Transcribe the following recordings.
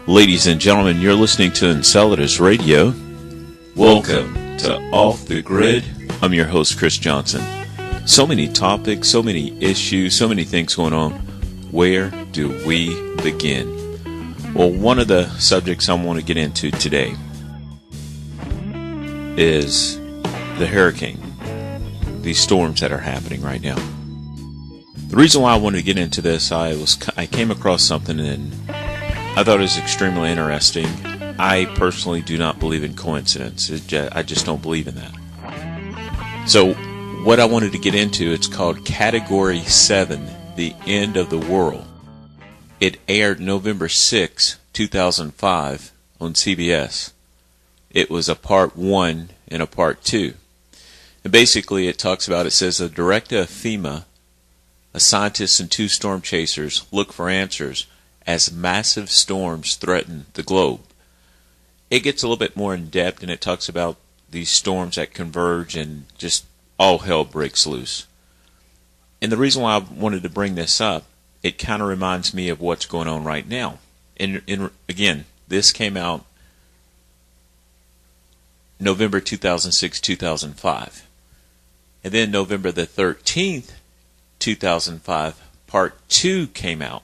Ladies and gentlemen, you're listening to Enceladus Radio. Welcome to Off the Grid. I'm your host, Chris Johnson. So many topics, so many issues, so many things going on. Where do we begin? Well, one of the subjects I want to get into today is the hurricane, these storms that are happening right now. The reason why I wanted to get into this, I came across something and I thought it was extremely interesting. I personally do not believe in coincidence. I just don't believe in that. So what I wanted to get into, it's called Category 7, The End of the World. It aired November 6, 2005 on CBS. It was a part 1 and a part 2. And basically it says the director of FEMA, a scientist and 2 storm chasers look for answers as massive storms threaten the globe. It gets a little bit more in depth, and it talks about these storms that converge and just all hell breaks loose. And the reason why I wanted to bring this up, it kind of reminds me of what's going on right now. And again, this came out November 2006, 2005. And then November the 13th, 2005, part 2 came out.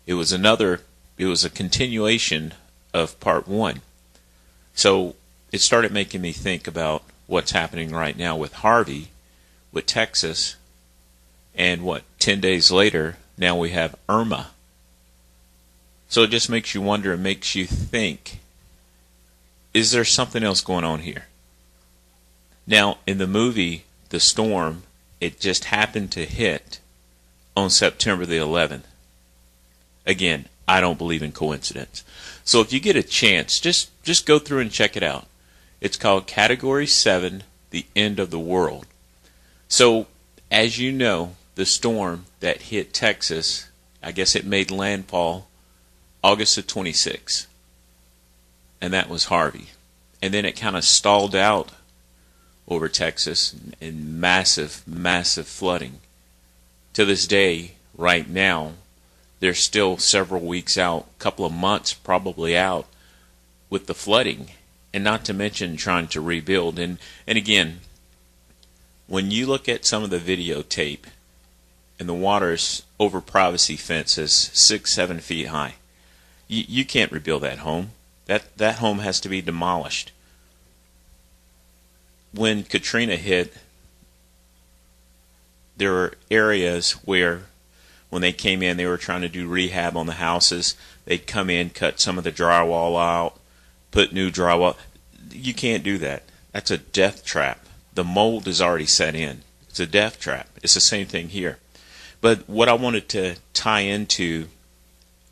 It was a continuation of part 1. So it started making me think about what's happening right now with Harvey, with Texas, and 10 days later, now we have Irma. So it just makes you wonder and makes you think, is there something else going on here? Now, in the movie, The Storm, it just happened to hit on September the 11th. Again, I don't believe in coincidence. So if you get a chance, just go through and check it out. It's called Category 7, The End of the World. So, as you know, the storm that hit Texas, I guess it made landfall August of 26. And that was Harvey. And then it kind of stalled out over Texas in massive, massive flooding. To this day, right now, they're still several weeks out, a couple of months probably out with the flooding, and not to mention trying to rebuild. And again, when you look at some of the videotape, and the water's over privacy fences 6-7 feet high, you can't rebuild that home. That home has to be demolished. When Katrina hit, there were areas where when they came in, they were trying to do rehab on the houses. They'd come in, cut some of the drywall out, put new drywall. You can't do that. That's a death trap. The mold is already set in. It's a death trap. It's the same thing here. But what I wanted to tie into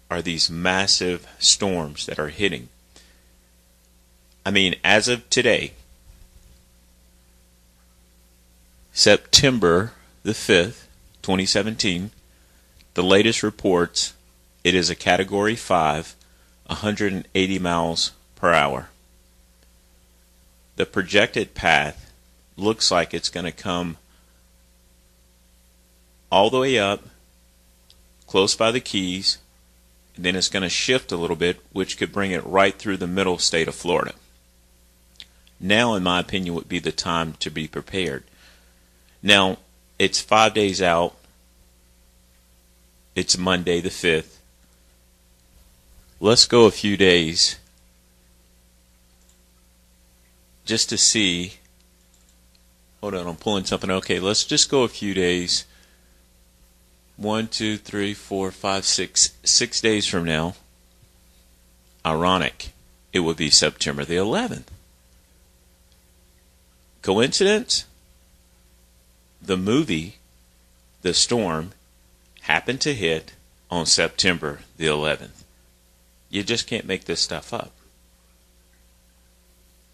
are these massive storms that are hitting. I mean, as of today, September the 5th, 2017, the latest reports, it is a Category 5, 180 miles per hour. The projected path looks like it's going to come all the way up, close by the Keys, and then it's going to shift a little bit, which could bring it right through the middle state of Florida. Now, in my opinion, would be the time to be prepared. Now, it's 5 days out. It's Monday the 5th. Let's go a few days just to see. Hold on, I'm pulling something. Okay, let's just go a few days. 1, 2, 3, 4, 5, 6. 6 days from now. Ironic. It would be September the 11th. Coincidence? The movie, The Storm, happened to hit on September the 11th. You just can't make this stuff up.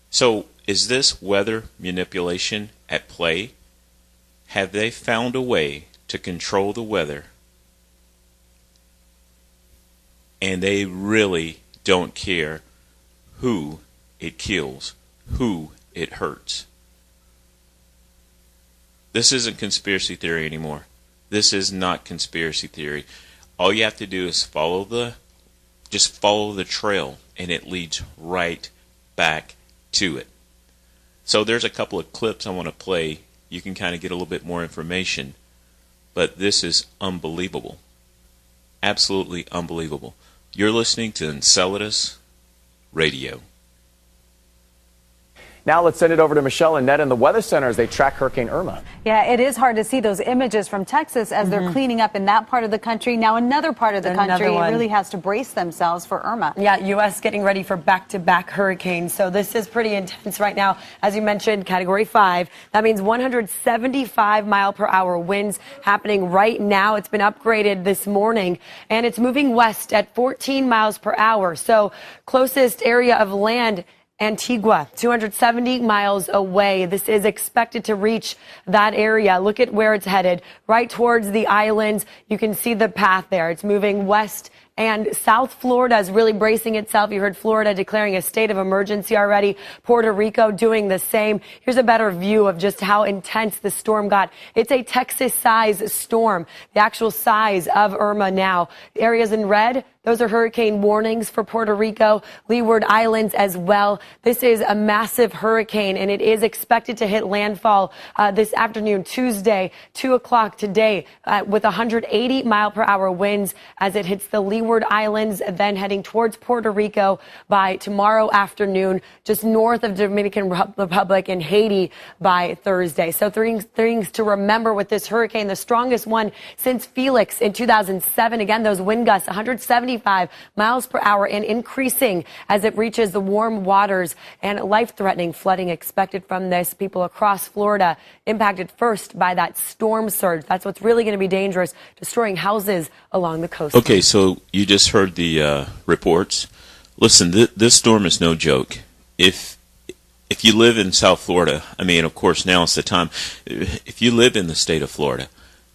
So, is this weather manipulation at play? Have they found a way to control the weather? And they really don't care who it kills, who it hurts. This isn't conspiracy theory anymore. This is not conspiracy theory. All you have to do is just follow the trail, and it leads right back to it. So there's a couple of clips I want to play. You can kind of get a little bit more information. But this is unbelievable. Absolutely unbelievable. You're listening to Enceladus Radio. Now let's send it over to Michelle and Ned in the Weather Center as they track Hurricane Irma. Yeah, it is hard to see those images from Texas as they're cleaning up in that part of the country. Now another part of the country really has to brace themselves for Irma. Yeah, U.S. getting ready for back-to-back hurricanes. So this is pretty intense right now. As you mentioned, Category 5. That means 175-mile-per-hour winds happening right now. It's been upgraded this morning, and it's moving west at 14 miles per hour. So closest area of land, Antigua, 270 miles away. This is expected to reach that area. Look at where it's headed, right towards the islands. You can see the path there. It's moving west, and South Florida is really bracing itself. You heard Florida declaring a state of emergency already. Puerto Rico doing the same. Here's a better view of just how intense the storm got. It's a Texas-size storm, the actual size of Irma now. Areas in red, those are hurricane warnings for Puerto Rico, Leeward Islands as well. This is a massive hurricane, and it is expected to hit landfall this afternoon, Tuesday, 2 o'clock today, with 180-mile-per-hour winds as it hits the Leeward Islands, then heading towards Puerto Rico by tomorrow afternoon, just north of Dominican Republic and Haiti by Thursday. So things to remember with this hurricane, the strongest one since Felix in 2007. Again, those wind gusts, 175 miles per hour and increasing as it reaches the warm waters, and life-threatening flooding expected from this. People across Florida impacted first by that storm surge. That's what's really going to be dangerous, destroying houses along the coast. Okay, so you just heard the reports. Listen, this storm is no joke. If you live in South Florida, I mean, of course, now is the time. If you live in the state of Florida,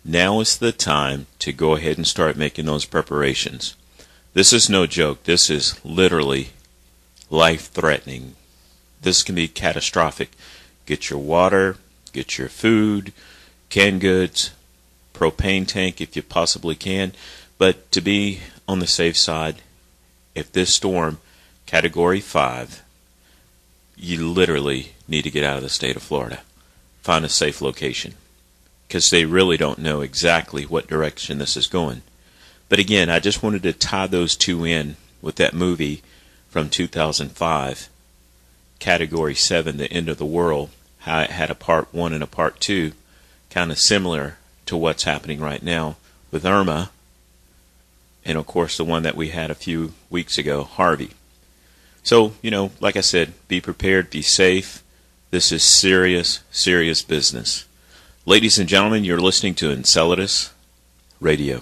now is the time to go ahead and start making those preparations. This is no joke. This is literally life-threatening. This can be catastrophic. Get your water, get your food, canned goods, propane tank if you possibly can. But to be on the safe side, if this storm, Category 5, you literally need to get out of the state of Florida. Find a safe location, because they really don't know exactly what direction this is going. But again, I just wanted to tie those two in with that movie from 2005, Category 7, The End of the World, how it had a part 1 and a part 2, kind of similar to what's happening right now with Irma, and of course the one that we had a few weeks ago, Harvey. So, like I said, be prepared, be safe. This is serious, serious business. Ladies and gentlemen, you're listening to Enceladus Radio.